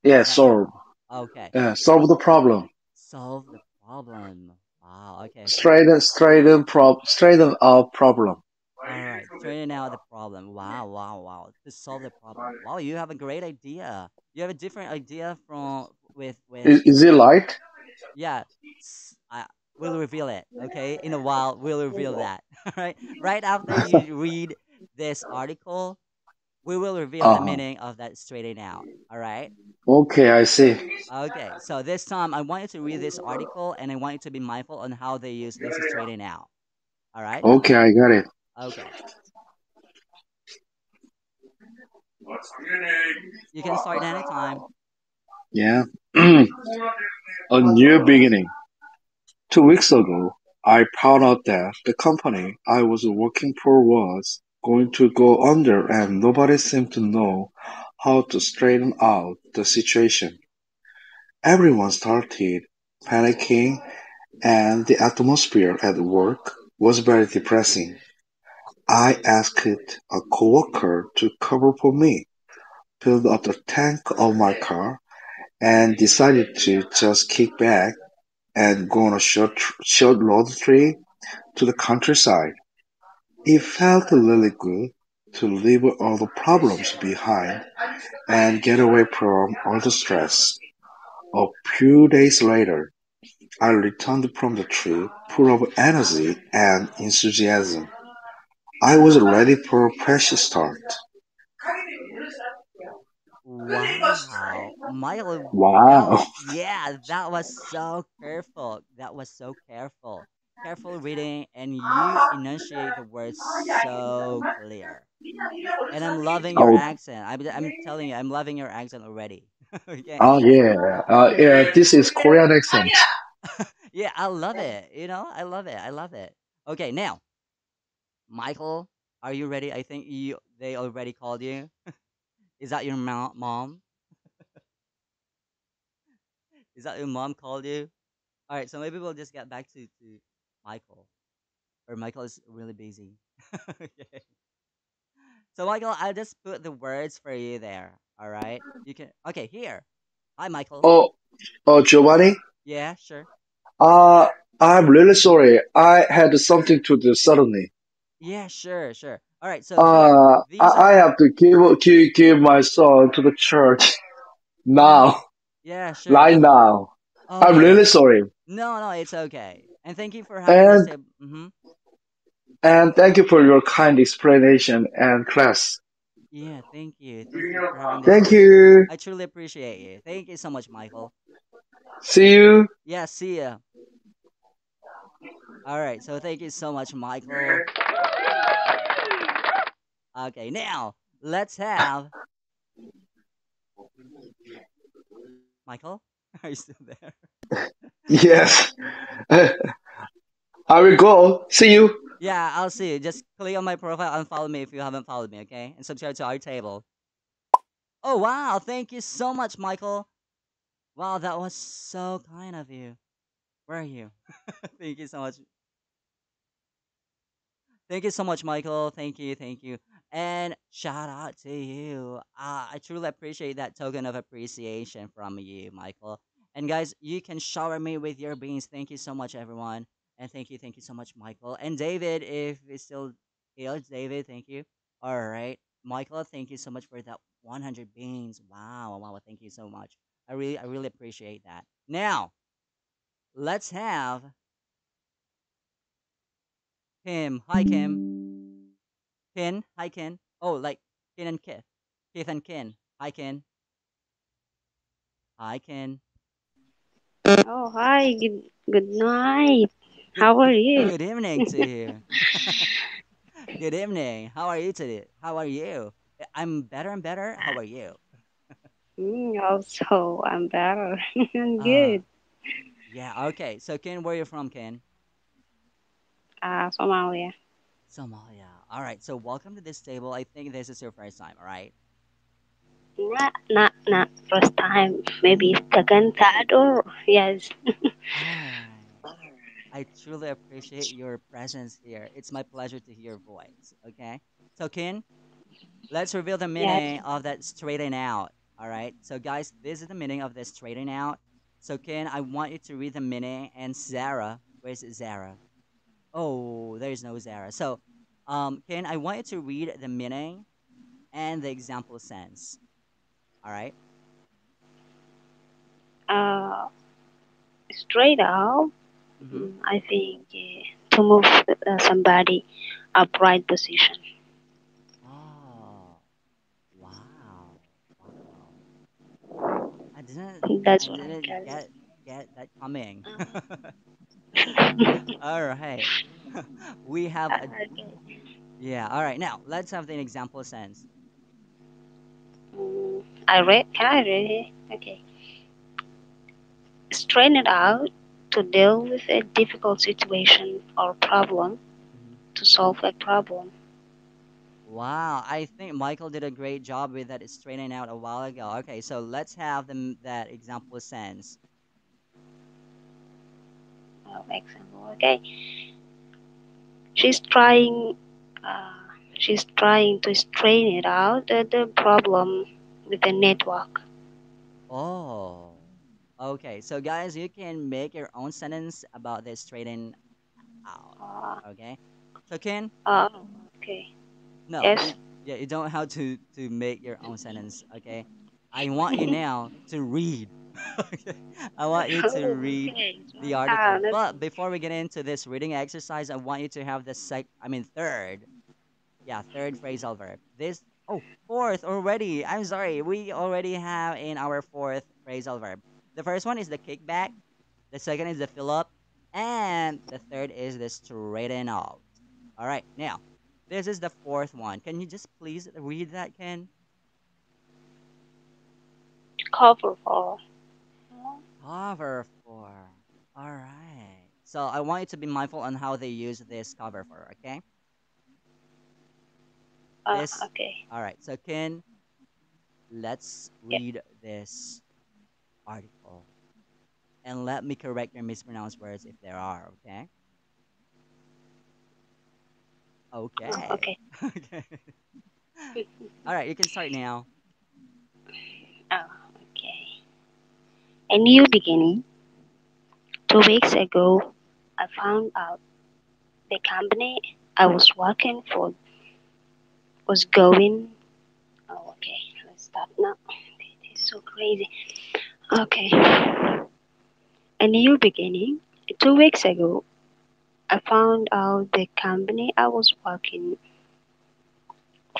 S7: Yeah,
S1: Is that
S7: solve.
S1: okay?
S7: Yeah, solve the problem.
S1: Solve the problem. Wow. Okay.
S7: Straighten out problem.
S1: All right. Straighten out the problem. Wow. Wow. Wow. To solve the problem. Wow. You have a great idea. You have a different idea from with
S7: Is it light?
S1: yeah. We'll reveal it. Okay. In a while, we'll reveal that. All right. Right after you read this article, we will reveal the
S7: Uh-huh.
S1: meaning of that straighten out. All right.
S7: Okay, I see.
S1: Okay. So this time, I want you to read this article, and I want you to be mindful on how they use this straighten out. All right.
S7: Okay, I got it.
S1: Okay. You can start anytime.
S7: Yeah. A new beginning. 2 weeks ago, I found out that the company I was working for was going to go under and nobody seemed to know how to straighten out the situation. Everyone started panicking and the atmosphere at work was very depressing. I asked a coworker to cover for me, filled up the tank of my car, and decided to just kick back and go on a short road trip to the countryside. It felt really good to leave all the problems behind and get away from all the stress. A few days later, I returned from the trip full of energy and enthusiasm. I was ready for a fresh start.
S1: Wow, Michael,
S7: Wow.
S1: yeah, that was so careful. That was so careful. Careful reading, and you enunciate the words so clear. And I'm loving your
S7: Oh,
S1: accent. I'm telling you, I'm loving your accent already. Okay.
S7: oh yeah. Yeah, this is Korean accent.
S1: Yeah, I love it. I love it. I love it. Okay, now, Michael, are you ready? I think they already called you. Is that your mom? Is that your mom called you? All right, so maybe we'll just get back to Michael, or Michael is really busy. Okay. So Michael, I'll just put the words for you there. All right, you can. Okay, here. Hi, Michael.
S7: Oh, oh, Giovanni.
S1: Yeah, sure.
S7: Uh, I'm really sorry. I had something to do suddenly.
S1: Yeah, sure, sure. All right, so here, these
S7: I
S1: are.
S7: have to give my son to the church
S1: Yeah,
S7: now,
S1: yeah, sure,
S7: right
S1: sure.
S7: now. I'm really
S1: Okay.
S7: sorry.
S1: No, no, it's okay. And thank you for having this
S7: And
S1: table. Mm-hmm.
S7: and thank you for your kind explanation and class.
S1: Yeah, thank you. Thank you for having this
S7: Thank
S1: table.
S7: you.
S1: I truly appreciate you. Thank you so much, Michael.
S7: See you.
S1: Yeah, see ya. All right, so thank you so much, Michael. Okay, now let's have Michael. Are you still there?
S7: Yes. I will go. See you.
S1: Yeah, I'll see you. Just click on my profile and follow me if you haven't followed me, okay? And subscribe to our table. Oh wow, thank you so much, Michael. Wow, that was so kind of you. Where are you? Thank you so much. Thank you so much, Michael. Thank you, thank you. And shout out to you. I truly appreciate that token of appreciation from you, Michael. And guys, you can shower me with your beans. Thank you so much, everyone. And thank you so much, Michael. And David, if it's still here, David, thank you. All right. Michael, thank you so much for that 100 beans. Wow, wow, thank you so much. I really appreciate that. Now, let's have Kim. Hi, Kim. Ken. Hi, Ken. Oh, like Kin and Kith. Kith and Kin. Hi, Kin. Hi, Kin.
S8: Oh, hi. Good night.
S1: Good,
S8: How are you?
S1: good evening to you. Good evening. How are you today? How are you? I'm better and better. How are you?
S8: Also, I'm better. I'm
S1: Uh,
S8: good.
S1: yeah, okay. So, Ken, where are you from, Ken?
S8: Somalia.
S1: Somalia. All right. So, welcome to this table. I think this is your first time, all right?
S8: Not first time. Maybe second, third, or yes.
S1: All right. I truly appreciate your presence here. It's my pleasure to hear your voice. Okay. So, Ken, let's reveal the
S8: Yes.
S1: meaning of that straighten out. All right. So, guys, this is the meaning of this straighten out. So, Ken, I want you to read the meaning. And Zara, where's Zara? Oh, there's no Zara. So, Ken, I want you to read the meaning and the example sense. All right.
S8: Uh, Straight out.
S1: Mm-hmm.
S8: I think to move somebody upright position.
S1: Oh, wow, wow.
S8: That's
S1: I
S8: what I
S1: didn't
S8: can.
S1: get that coming. All right. We have a
S8: Okay.
S1: yeah. All right. Now let's have the example sense.
S8: I read. Can I read it? Okay. Strain it out to deal with a difficult situation or problem
S1: Mhm.
S8: to solve a problem.
S1: Wow, I think Michael did a great job with that straightening out a while ago. Okay, so let's have them that example sense.
S8: Example, okay. She's trying. Uh, she's trying to strain it out the problem with the network.
S1: Oh, okay. So guys, you can make your own sentence about this straightening out.
S8: Uh,
S1: Okay. So Ken,
S8: uh, okay.
S1: no,
S8: Yes.
S1: yeah, you don't have to make your own sentence. Okay. I want you now to read. Okay. I want you to
S8: Oh,
S1: read
S8: okay. It's
S1: the
S8: my
S1: article.
S8: turn.
S1: But
S8: Okay.
S1: before we get into this reading exercise, I want you to have the third. Yeah, third phrasal verb. This fourth already. I'm sorry. We already have in our fourth phrasal verb. The first one is the kickback, the second is the fill up, and the third is the straighten out. All right. Now, this is the fourth one. Can you just please read that, Ken?
S8: Cover for.
S1: Cover for. All right. So I want you to be mindful on how they use this cover for, okay? This
S8: Okay.
S1: all right. So Ken, let's
S8: Yeah.
S1: read this article. And let me correct your mispronounced words if there are, okay? Okay.
S8: Okay.
S1: Okay. All right, you can start now.
S8: Okay. A new beginning. 2 weeks ago, I found out the company I was working for was going. Oh, okay. Let's start now. It's so crazy. Okay. A new beginning. 2 weeks ago, I found out the company I was working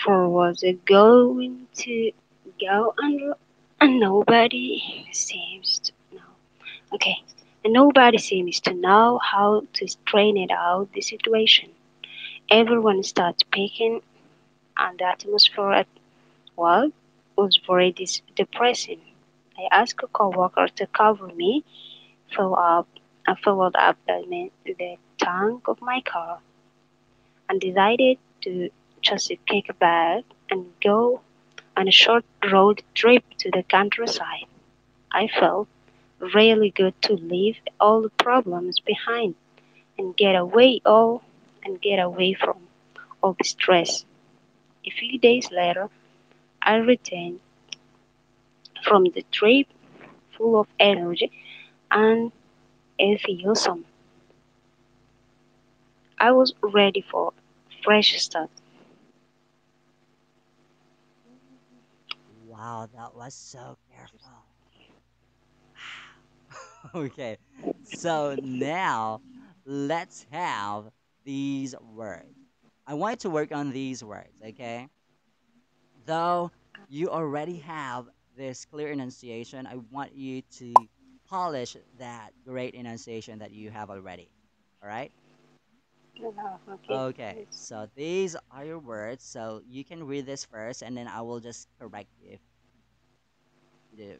S8: for was going to go under, and nobody seems to know. Okay. And nobody seems to know how to straighten it out the situation. Everyone starts picking, and the atmosphere at work was very depressing. I asked a coworker to cover me, fill up, and filled up the tank of my car, and decided to just kick back and go on a short road trip to the countryside. I felt really good to leave all the problems behind and get away from all the stress. A few days later, I returned from the trip full of energy and enthusiasm. I was ready for a fresh start.
S1: Wow, that was so careful. Okay. So now let's have these words. I want you to work on these words, okay? Though you already have this clear enunciation, I want you to polish that great enunciation that you have already. All right?
S8: No, okay.
S1: Okay, so these are your words. So you can read this first, and then I will just correct you if you do.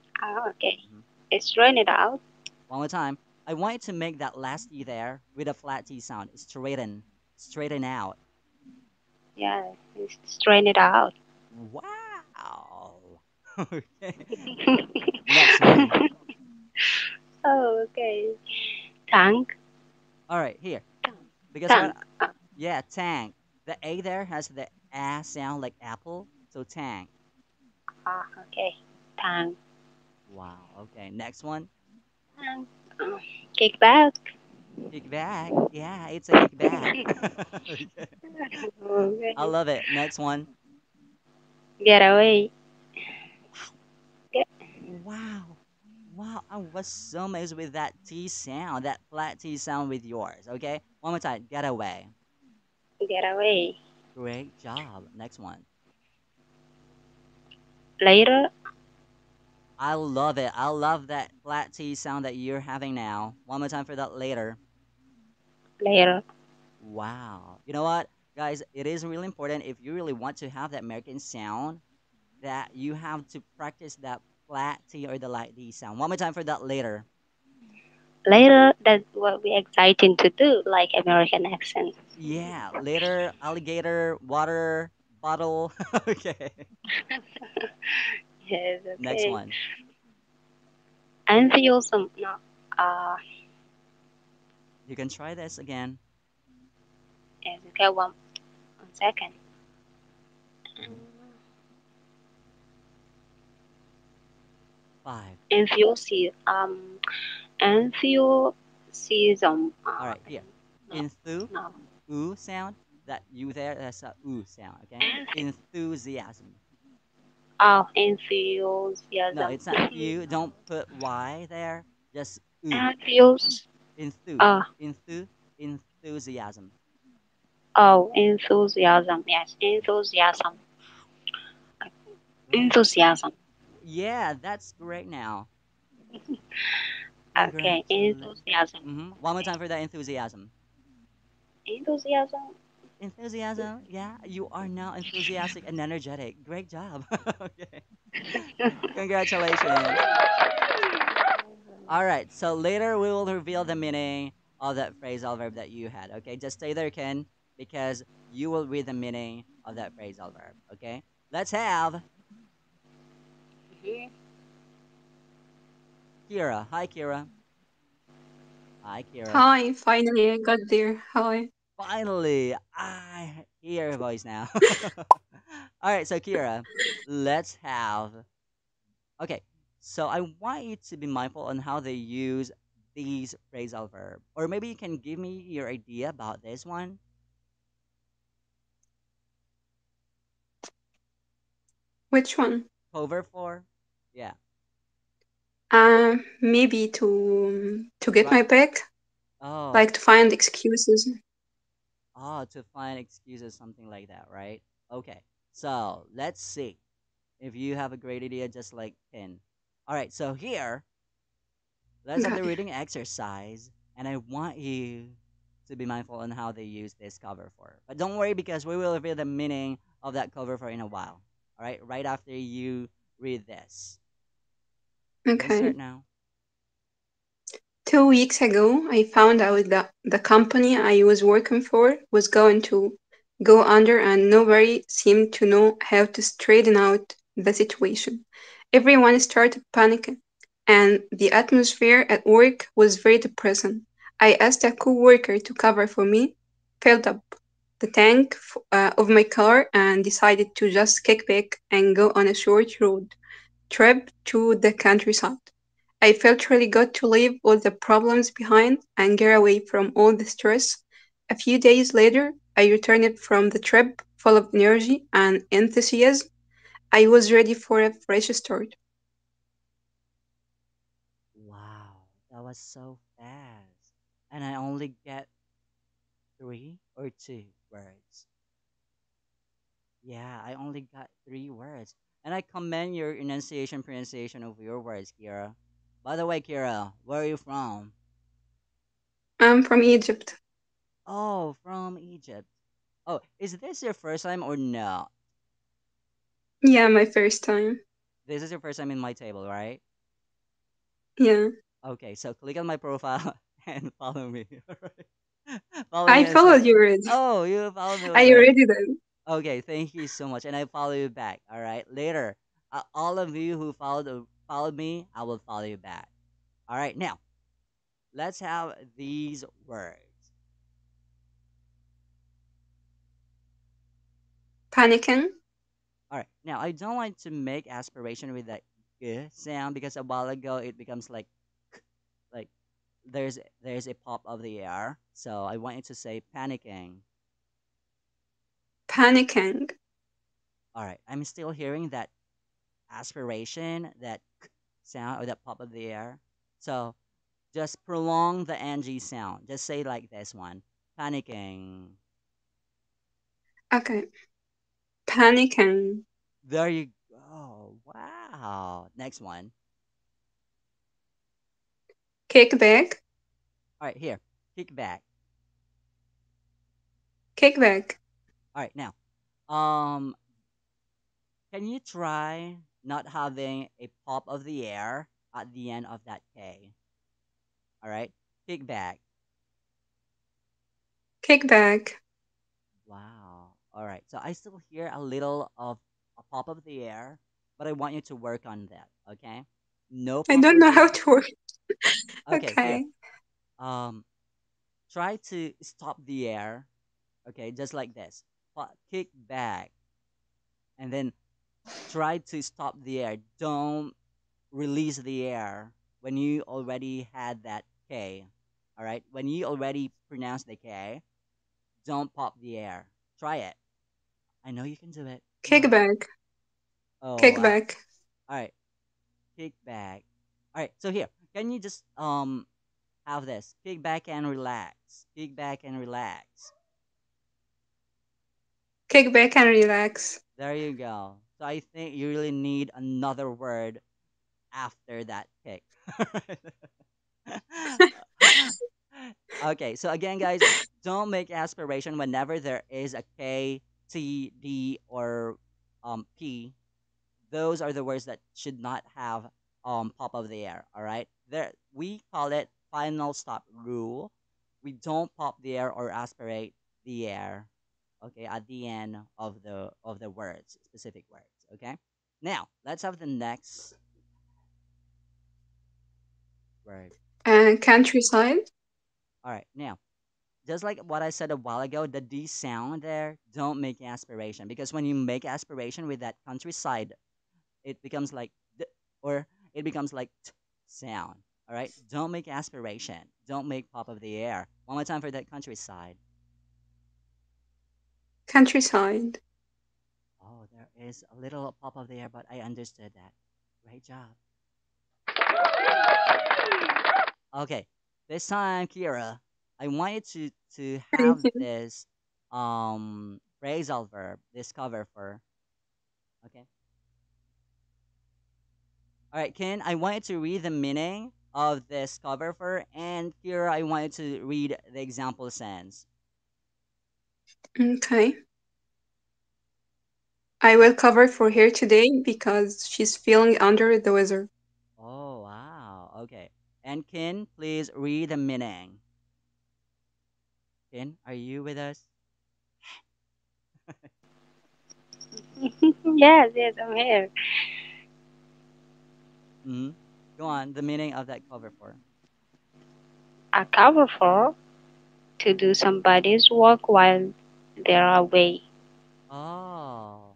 S8: Okay.
S1: Mhm.
S8: It's raining out.
S1: One more time. I want you to make that last T there with a flat T sound. Straighten. Straighten out.
S8: Yeah, it's raining out.
S1: Wow. Okay. Next one.
S8: Oh, okay. Tank,
S1: All right, here. Because
S8: tank.
S1: what? Yeah, tank. The A there has the A sound like apple. So tank.
S8: Okay. Tank,
S1: Wow. Okay. Next one.
S8: tank. Uh, Kickback.
S1: Kickback. Yeah, it's a kickback. Okay. I
S8: Okay.
S1: love it. Next one.
S8: Get away. Get,
S1: Wow. Wow. I was so amazed with that T sound, that flat T sound with yours. Okay. One more time. Get away.
S8: get away.
S1: Great job. Next one.
S8: Later,
S1: I love it. I love that flat T sound that you're having now. One more time for that later.
S8: later.
S1: Wow. You know what, guys? It is really important if you really want to have that American sound that you have to practice that flat T or the light D sound. One more time for that later.
S8: Later, that's what we're exciting to do, like American accent.
S1: Yeah, later, alligator, water, bottle. Okay.
S8: Yes,
S1: Next
S8: okay.
S1: one.
S8: And feel some, no, uh,
S1: You can try this again.
S8: yes, okay, one second.
S1: Mhm. Five.
S8: Enthusiasm, enthusiasm,
S1: All right, here.
S8: no,
S1: Enthu,
S8: no,
S1: oo sound. That you there, that's a oo sound. Okay.
S8: Enth-
S1: Enthusiasm.
S8: oh,
S1: No,
S8: enthusiasm.
S1: it's not you. Don't put Y there. Just oo.
S8: Enthus,
S1: Enthu.
S8: uh,
S1: Enthu. Enthusiasm.
S8: oh, enthusiasm, yes, enthusiasm,
S1: Great.
S8: enthusiasm.
S1: Yeah, that's great now.
S8: Okay,
S1: Congratulations.
S8: enthusiasm,
S1: One more time for that enthusiasm.
S8: enthusiasm.
S1: Enthusiasm. Yeah, you are now enthusiastic and energetic. Great job. Okay. Congratulations. All right. So later we will reveal the meaning of that phrasal verb that you had. Okay. Just stay there, Ken, because you will read the meaning of that phrasal verb. Okay. Let's have Kira. Hi, Kira. Hi, Kira.
S9: Hi, finally I got there. Hi.
S1: Finally, I hear your voice now. All right, so Kira, let's have. Okay, so I want you to be mindful on how they use these phrasal verb, or maybe you can give me your idea about this one.
S9: Which one?
S1: Cover for, yeah,
S9: Maybe to get
S1: right.
S9: my back,
S1: Oh,
S9: like to find excuses.
S1: oh, to find excuses, something like that, right? Okay, so let's see if you have a great idea, just like Ken. All right, so here let's have the
S9: Okay.
S1: reading exercise, and I want you to be mindful on how they use this cover for. But don't worry because we will reveal the meaning of that cover for in a while. All right, right after you read this. You can
S9: Okay.
S1: start now.
S9: 2 weeks ago, I found out that the company I was working for was going to go under, and nobody seemed to know how to straighten out the situation. Everyone started panicking, and the atmosphere at work was very depressing. I asked a coworker to cover for me, filled up the tank of my car, and decided to just kick back and go on a short road trip to the countryside. I felt really good to leave all the problems behind and get away from all the stress. A few days later, I returned from the trip full of energy and enthusiasm. I was ready for a fresh start.
S1: Wow, that was so fast. And I only get three or two words. Yeah, I only got three words. And I commend your enunciation, pronunciation of your words, Kira. By the way, Kira, where are you from?
S9: I'm from Egypt.
S1: Oh, from Egypt. Oh, is this your first time or no?
S9: Yeah, my first time.
S1: This is your first time in my table, right?
S9: Yeah.
S1: Okay, so click on my profile and follow me. Alright? Follow me
S9: I
S1: as well.
S9: followed you already.
S1: Oh, you followed me
S9: I
S1: already.
S9: already did.
S1: Okay, thank you so much, and I follow you back. All right, later, all of you who followed me, I will follow you back. All right, now let's have these words.
S9: Panicking.
S1: All right, now I don't want to make aspiration with that g sound because a while ago it becomes like there's a pop of the air. So I want you to say panicking.
S9: Panicking.
S1: All right, I'm still hearing that aspiration, that k sound or that pop of the air. So just prolong the ng sound. Just say like this one, panicking.
S9: Okay. Panicking.
S1: There you go. Wow. Next one.
S9: Kickback.
S1: All right, here. Kick back.
S9: Kickback.
S1: All right, now. Um, can you try not having a pop of the air at the end of that K? All right, kick back.
S9: Kickback.
S1: Wow. All right. So I still hear a little of a pop of the air, but I want you to work on that. Okay. No
S9: I
S1: pop
S9: don't
S1: of
S9: know
S1: the
S9: how
S1: air.
S9: to work.
S1: Okay. Here.
S9: Okay.
S1: Um, try to stop the air. Okay, just like this. Kick back, and then try to stop the air. Don't release the air when you already had that K. All right. When you already pronounced the K, don't pop the air. Try it. I know you can do it. Come on.
S9: Kickback.
S1: Oh wow.
S9: Kickback.
S1: All right. Kick back. All right. So here, can you just have this? Kick back and relax. Kick back and relax.
S9: Kickback and relax.
S1: There you go. So I think you really need another word after that kick. Okay, so again, guys, don't make aspiration whenever there is a K, T, D, or P. Those are the words that should not have pop of the air. All right, there we call it final stop rule. We don't pop the air or aspirate the air. Okay, at the end of the words, specific words. Okay, now let's have the next word.
S9: Countryside.
S1: All right, now just like what I said a while ago, the D sound there, don't make aspiration because when you make aspiration with that countryside, it becomes like or it becomes like sound. All right, don't make aspiration. Don't make pop of the air. One more time for that countryside.
S9: Countryside.
S1: Oh, there is a little pop of the air, but I understood that. Great job. Okay, this time, Kira, I want you to
S9: Thank
S1: have
S9: you.
S1: this phrasal verb, this cover for. Okay. All right, Ken, I want you to read the meaning of this cover for, and Kira, I want you to read the example sentence.
S9: Okay. I
S1: All
S9: will
S1: right.
S9: cover for her today because she's feeling under the weather.
S1: Oh, wow. Okay. And Ken, please read the meaning. Ken, are you with us?
S8: Yes, yes, I'm here.
S1: Mm-hmm. Go on. The meaning of that cover for.
S8: A cover for to do somebody's work while they're away.
S1: Oh.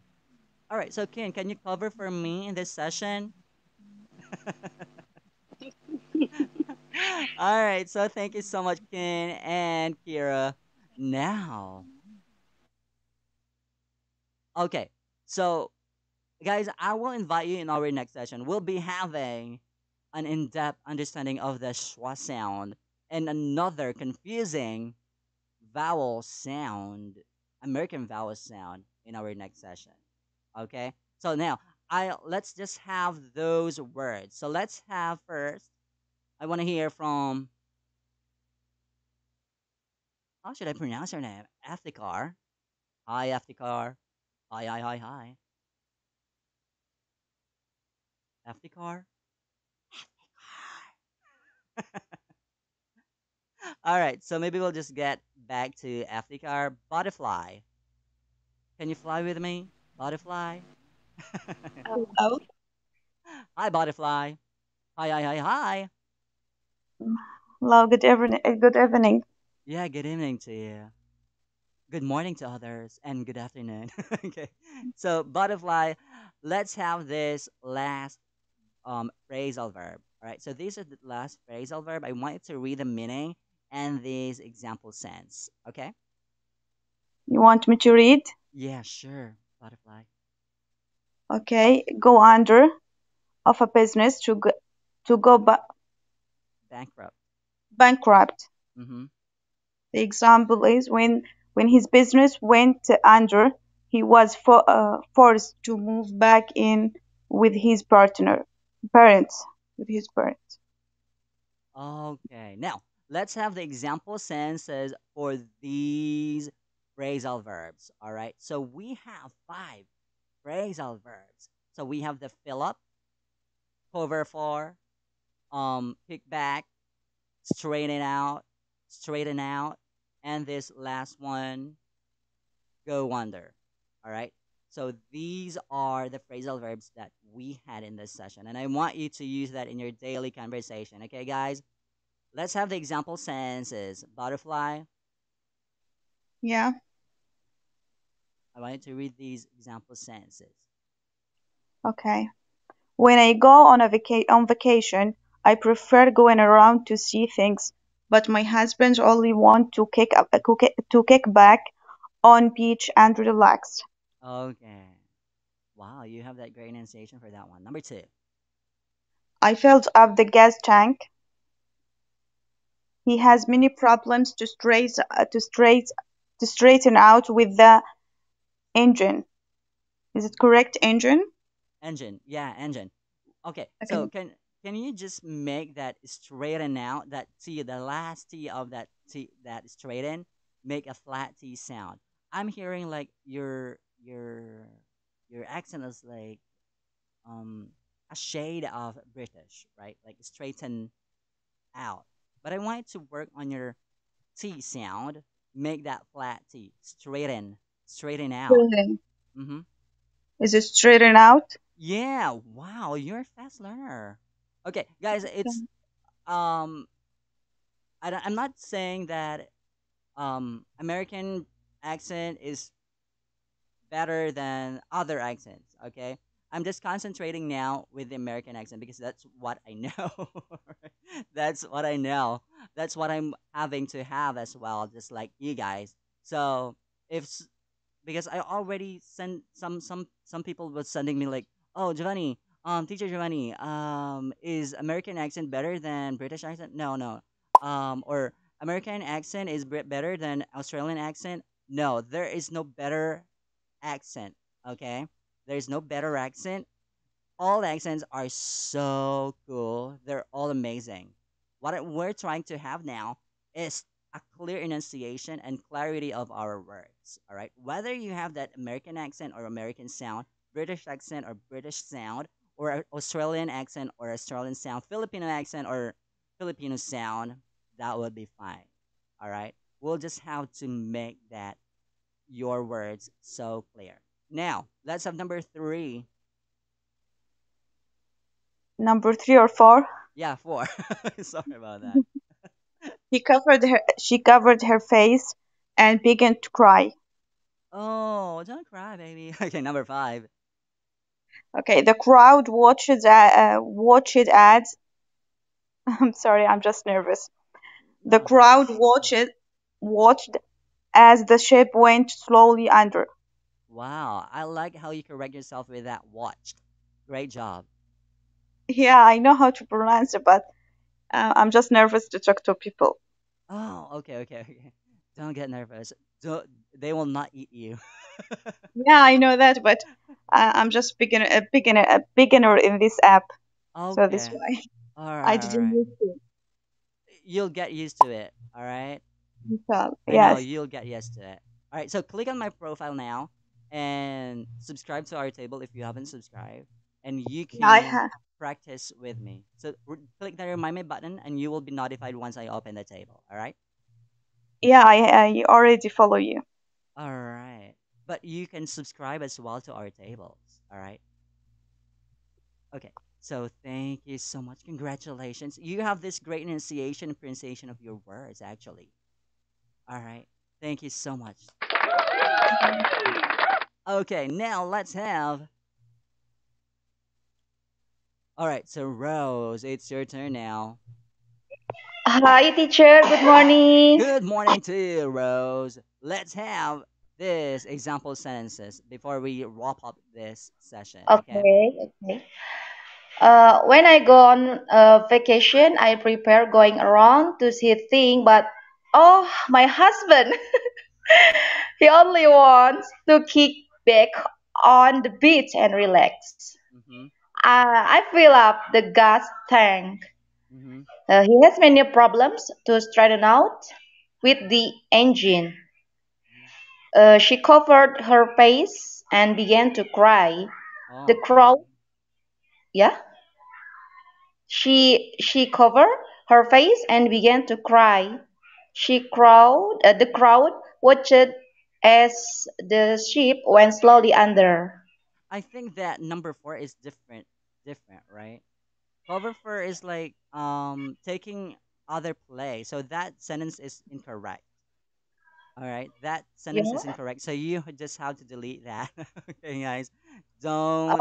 S1: All right. So, Ken, can you cover for me in this session? All right. So, thank you so much, Ken and Kira. Now, okay. So, guys, I will invite you in our next session. We'll be having an in depth understanding of the schwa sound and another confusing vowel sound, American vowel sound. in our next session. Okay. So now I let's just have those words. So let's have first. I want to hear from how should I pronounce her name? Aftikar. Hi, Aftikar. Hi, hi, hi, hi. Aftikar. All right. So maybe we'll just get back to Aftikar. Butterfly. Can you fly with me? Butterfly.
S6: Hello.
S1: Hi, Butterfly. Hi, hi, hi, hi.
S6: Hello, good evening. Good evening.
S1: Yeah, good evening to you. Good morning to others, and good afternoon. Okay. So, Butterfly, let's have this last phrasal verb. All right. So, these are the last phrasal verb. I want you to read the meaning and these example sense. Okay.
S6: You want me to read?
S1: Yeah, sure. Butterfly.
S6: Okay. Go under of a business to go
S1: Bankrupt.
S6: bankrupt.
S1: Mm-hmm.
S6: The example is when his business went under, he was forced to move back in with his parents, with his parents.
S1: Okay. Now, let's have the example sentences for these phrasal verbs. All right. So, we have five phrasal verbs. So, we have the fill up, cover for, kick back, straighten out, and this last one, go under. All right. So, these are the phrasal verbs that we had in this session. And I want you to use that in your daily conversation. Okay, guys? Let's have the example sentences. Butterfly.
S6: Yeah.
S1: I want you to read these example sentences.
S6: Okay. When I go on on vacation, I prefer going around to see things, but my husband only want to kick back on beach and relax.
S1: Okay. Wow, you have that great enunciation for that one. Number two.
S6: I filled up the gas tank. He has many problems to straighten out with the engine. Is it correct, engine?
S1: Engine. Yeah, engine. Okay. So
S6: Okay.
S1: can you just make that straighten out that T, the last T of that T that straighten, make a flat T sound. I'm hearing like your accent is like um a shade of British, right? Like straighten out. But I want you to work on your T sound. Make that flat T. Straighten out.
S6: Straighten.
S1: Mm-hmm.
S6: Is it straighten out?
S1: Yeah. Wow, you're a fast learner. Okay, guys, it's um. I'm not saying that American accent is better than other accents. Okay, I'm just concentrating now with the American accent because that's what I know. That's what I know. That's what I'm having to have as well, just like you guys. So if because I already sent some people was sending me like, oh Giovanni, teacher Giovanni, is American accent better than British accent? No, no. Or American accent is better than Australian accent? No, there is no better accent. Okay, there's no better accent. All accents are so cool. They're all amazing. We're trying to have now is a clear enunciation and clarity of our words. All right. Whether you have that American accent or American sound, British accent or British sound, or Australian accent or Australian sound, Filipino accent or Filipino sound, that would be fine. All right. We'll just have to make that your words so clear. Now, let's have number three.
S6: Number 3 or 4.
S1: Yeah, four. Sorry about that.
S6: She covered her face and began to cry.
S1: Oh, don't cry, baby. Okay, number five.
S6: Okay, the crowd watched as I'm sorry, I'm just nervous. The
S1: No, okay.
S6: crowd watched as the ship went slowly under.
S1: Wow, I like how you correct yourself with that watched. Great job.
S6: Yeah, I know how to pronounce it, but I'm just nervous to talk to people.
S1: Oh, okay, okay, okay. Don't get nervous. Don't, They will not eat you.
S10: Yeah, I know that, but I'm just a beginner in this app, so that's
S1: Okay.
S10: why
S1: All right.
S10: I
S1: All
S10: didn't
S1: right.
S10: use it.
S1: You'll get used to it. All right.
S10: So,
S1: I know
S10: yes,
S1: you'll get used to it. All right. So click on my profile now and subscribe to our table if you haven't subscribed, and you
S10: yeah, I
S1: can
S10: have.
S1: practice with me. So click the remind me button, and you will be notified once I open the table. All right.
S10: Yeah, I already follow you.
S1: All right. But you can subscribe as well to our tables. All right. Okay. So thank you so much. Congratulations. You have this great enunciation and pronunciation of your words, actually. All right. Thank you so much. Okay. Now let's have. All right. So Rose, it's your turn now.
S2: Hi, teacher. Good morning.
S1: Good morning to you, Rose. Let's have this example sentences before we wrap up this session. Okay.
S2: Okay, okay. When I go on vacation, I prepare going around to see things, but oh, my husband, he only wants to kick back on the beach and relax.
S1: Mm-hmm.
S2: I fill up the gas tank.
S1: Mm-hmm.
S2: He has many problems to straighten out with the engine. She covered her face and began to cry. The
S1: Oh.
S2: crowd, yeah, she covered her face and began to cry. The crowd watched as the ship went slowly under.
S1: I think that number four is different, right? Cover for is like taking other play. So that sentence is incorrect. All right, that sentence is
S2: Yeah.
S1: incorrect. So you just have to delete that. Okay, guys. Don't.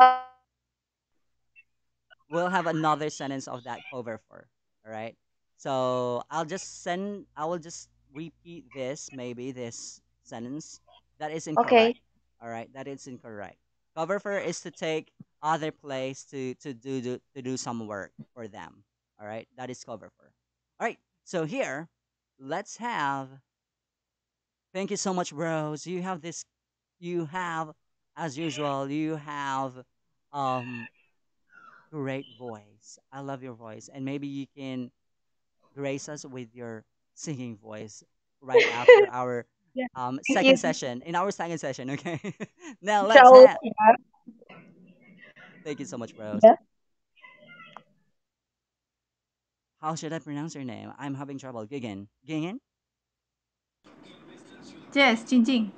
S1: We'll have another sentence of that cover for. All right. So I'll just send. I will just repeat this. Maybe this sentence that is
S2: Okay.
S1: incorrect. All right, that is incorrect. Cover for is to take other place to do some work for them. All right, that is cover for. All right. So here, let's have. Thank you so much, Rose. You have this. You have, as usual, you have um great voice. I love your voice, and maybe you can grace us with your singing voice right after our
S2: Yeah. Thank
S1: second
S2: you.
S1: session. In our second session, okay. Now let's
S2: So,
S1: have. Thank you so much, Rose.
S2: yeah.
S1: How should I pronounce your name? I'm having trouble. Gigin, Gigin,
S11: Yes, Jing Jing.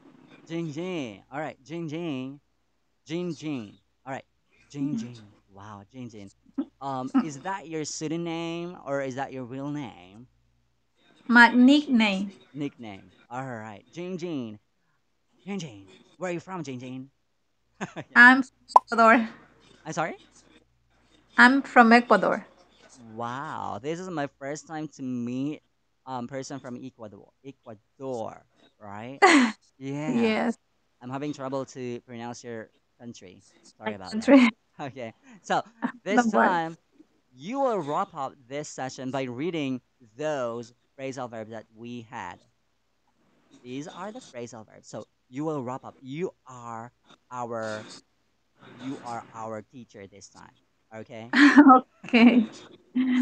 S1: Jing Jing. All right, Jing Jing, Jing Jing. All right, Jing Jing. Wow, Jing Jing. Is that your pseudonym or is that your real name?
S11: My nickname.
S1: Nickname. All right, Jing Jing. Jing Jing. Where are you from, Jing Jing? Okay.
S11: I'm from Ecuador.
S1: I'm sorry?
S11: I'm from Ecuador.
S1: Wow, this is my first time to meet person from Ecuador. Ecuador, right? Yeah.
S11: Yes,
S1: I'm having trouble to pronounce your country.
S11: my
S1: Sorry about that.
S11: country.
S1: Okay. So, this
S11: Don't worry.
S1: time you will wrap up this session by reading those phrasal verbs that we had. These are the phrasal verbs. So, you will wrap up. Our you are our teacher this time. Okay?
S11: Okay.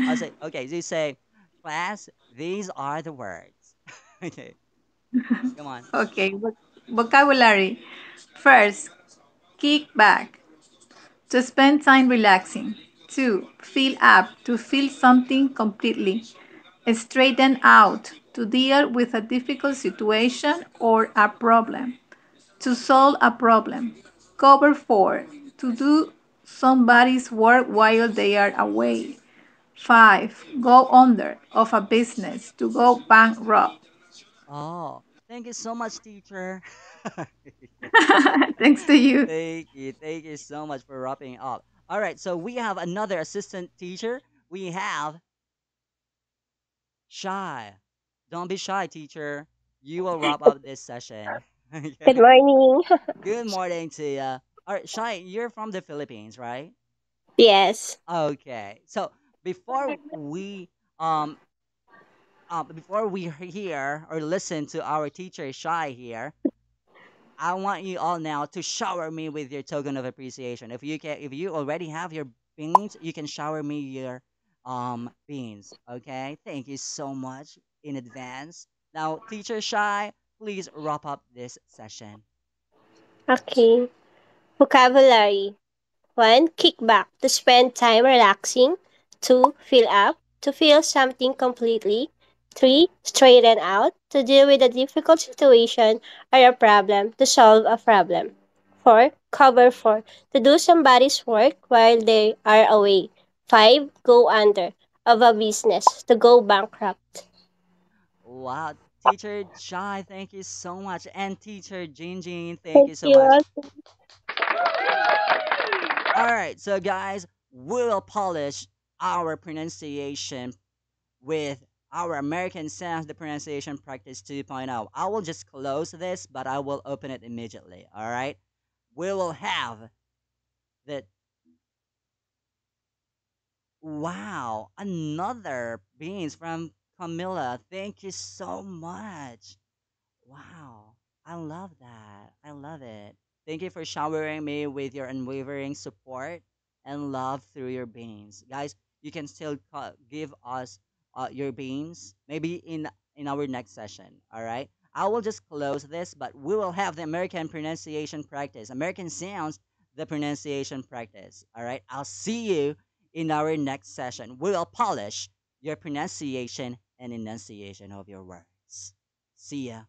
S1: I'll say, okay, so you say, class, these are the words. Okay, come on.
S11: Okay. Vocabulary. First, kick back. To spend time relaxing. 2. Fill up. To feel something completely. Straighten out. To deal with a difficult situation or a problem. To solve a problem. Cover for. To do somebody's work while they are away. 5. Go under of a business. To go bankrupt.
S1: Oh, thank you so much, teacher.
S11: Thanks to you.
S1: Thank you so much for wrapping up. All right, so we have another assistant teacher. We have Shy. Don't be shy, teacher. You will wrap up this session.
S8: Good
S1: Okay.
S8: morning.
S1: Good morning to you. All right, Shy, you're from the Philippines, right?
S8: Yes.
S1: Okay. So um before we hear or listen to our teacher Shy here, I want you all now to shower me with your token of appreciation. If you already have your beans, you can shower me your beans. Okay, thank you so much in advance. Now, teacher Shy, please wrap up this session.
S12: Okay. Vocabulary. 1. Kick back to spend time relaxing. 2. Fill up to feel something completely. 3. Straighten out to deal with a difficult situation or a problem to solve a problem. 4. Cover for to do somebody's work while they are away. 5. Go under of a business to go bankrupt.
S1: Wow, teacher Shy, thank you so much, and teacher Jinjin, thank
S12: Thank
S1: you so much.
S12: you.
S1: All right, so guys, we'll polish our pronunciation with our American Sounds the Pronunciation Practice 2.0. I will just close this, but I will open it immediately. All right, we will have the wow, another beans from Camilla. Thank you so much. Wow, I love that. I love it. Thank you for showering me with your unwavering support and love through your beans. Guys, you can still give us your beans maybe in our next session, all right? I will just close this, but we will have the American pronunciation practice. American sounds the pronunciation practice, all right? I'll see you in our next session. We will polish your pronunciation and enunciation of your words. See ya.